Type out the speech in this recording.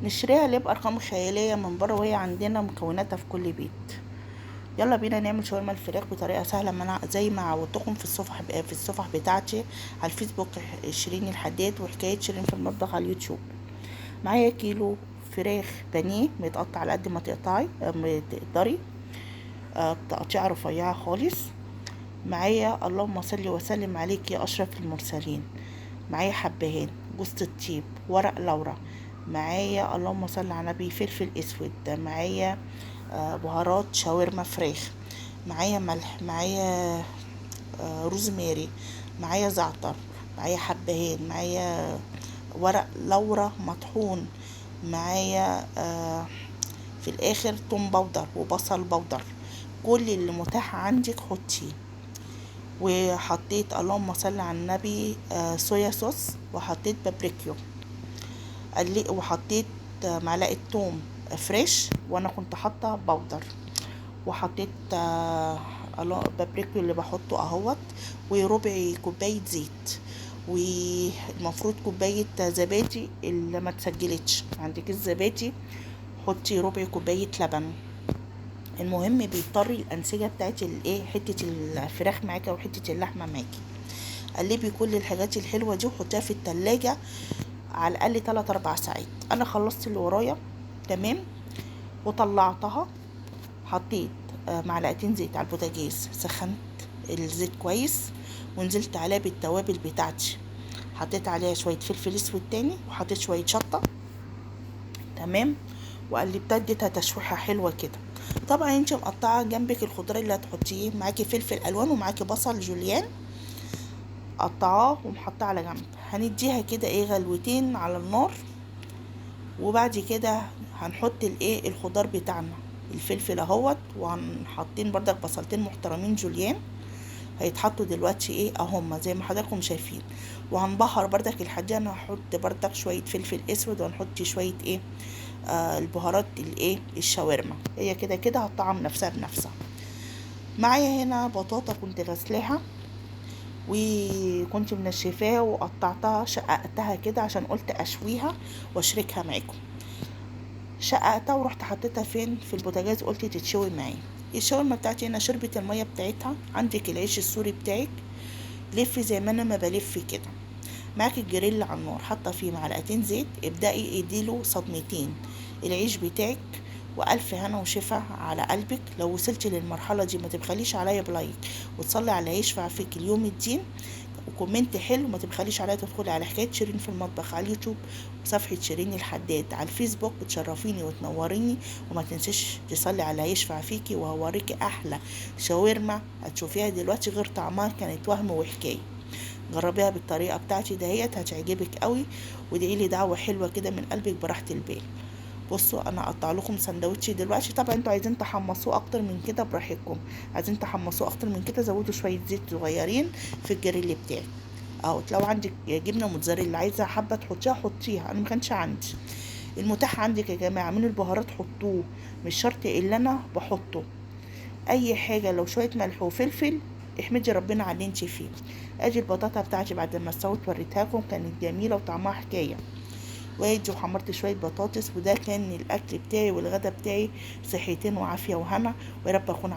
نشتريها اللي بأرقام خيالية من بره، وهي عندنا مكوناتها في كل بيت. يلا بينا نعمل شاورما الفراخ بطريقة سهلة، زي ما عودتكم في الصفح بتاعتي على الفيسبوك، شيرين الحداد وحكاية شيرين في المطبخ على اليوتيوب. معايا كيلو فراخ بانيه متقطع على قد ما تقدري، تقطيعة رفيعة خالص. معايا اللهم صل وسلم عليك يا أشرف المرسلين، معايا حبهان، جوز الطيب، ورق لورا، معايا اللهم صل على النبي فلفل اسود، معايا بهارات شاورما فراخ، معايا ملح، معايا روزماري، معايا زعتر، معايا حبهان، معايا ورق لورا مطحون، معايا في الاخر توم بودر وبصل بودر. كل اللي متاح عندك حطيه. وحطيت اللهم صل على النبي صويا صوص، وحطيت بابريكيو، وحطيت معلقه توم فريش، وانا كنت حاطه بودر، وحطيت بابريكيو اللي بحطه اهوت، وربع كوبايه زيت، والمفروض كوبايه زبادي اللي ما تسجلتش عندك الزبادي حطي ربع كوبايه لبن. المهم بيضطري الانسجه بتاعت الايه، حته الفراخ معاكي او حته اللحمه معاكي. قلبي كل الحاجات الحلوه دي وحطيها في التلاجة على الاقل 3-4 ساعات. انا خلصت اللي ورايا تمام، وطلعتها. حطيت معلقتين زيت على البوتاجاز، سخنت الزيت كويس، ونزلت عليها بالتوابل بتاعتي. حطيت عليها شويه فلفل اسود تاني، وحطيت شويه شطه تمام، وقلبتها اديتها تشويحه حلوه كده. طبعا انت مقطعه جنبك الخضار اللي هتحطيه، معاكي فلفل الوان ومعاكي بصل جوليان قطعاه ومحطاه على جنب. هنديها كده ايه غلوتين على النار، وبعد كده هنحط الايه الخضار بتاعنا، الفلفل اهوت، وهنحطين بردك بصلتين محترمين جوليان هيتحطوا دلوقتي ايه اهما زي ما حضراتكم شايفين. وهنبهر بردك الحاجة، انا هحط بردك شوية فلفل اسود، وهنحط شوية ايه البهارات الايه الشاورما. هي كده كده هتطعم نفسها بنفسها. معايا هنا بطاطا كنت غسلاها وكنت منشفاها وقطعتها، شققتها كده عشان قلت اشويها واشركها معاكم. شققتها ورحت حطيتها فين في البوتاجاز، قلت تتشوي معايا. الشاورما بتاعتي هنا شربت الميه بتاعتها. عندك العيش السوري بتاعك، لفي زي ما انا ما بلف كده. معاك الجريل على النار، حاطه فيه معلقتين زيت، ابدأي اديله صدمتين العيش بتاعك. والف هنا وشفا على قلبك. لو وصلتي للمرحله دي ما تبخليش عليا بلايك وتصلي على يشفع فيك اليوم الدين وكومنت حلو. ما تبخليش عليا تدخلي على حكايه شيرين في المطبخ على اليوتيوب، وصفحه شيرين الحداد على الفيسبوك، تشرفيني وتنوريني. وما تنسيش تصلي على يشفع فيكي، وهوريكي احلى شاورما هتشوفيها دلوقتي غير طعمها كانت وهم وحكايه. جربيها بالطريقه بتاعتي دهيت هتعجبك قوي، وادعيلي دعوه حلوه كده من قلبك براحه البال. بصوا انا اقطع لكم سندوتش دلوقتي. طبعا انتوا عايزين تحمصوه اكتر من كده براحتكم، عايزين تحمصوه اكتر من كده زودوا شويه زيت صغيرين في الجريل بتاعي اهو. لو عندك جبنه موتزاريلا عايزه حبه تحطيها حطيها، انا ما كانش عندي. المتاح عندك يا جماعه من البهارات حطوه، مش شرط اللي انا بحطه. اي حاجه، لو شويه ملح وفلفل احمدي ربنا على اللي انت فيه. ادي البطاطا بتاعتي بعد ما استوت وريتها لكم، كانت جميله وطعمها حكايه. وادي وحمرت شويه بطاطس، وده كان الاكل بتاعي والغدا بتاعي. صحتين وعافيه وهنا، ويا رب اكون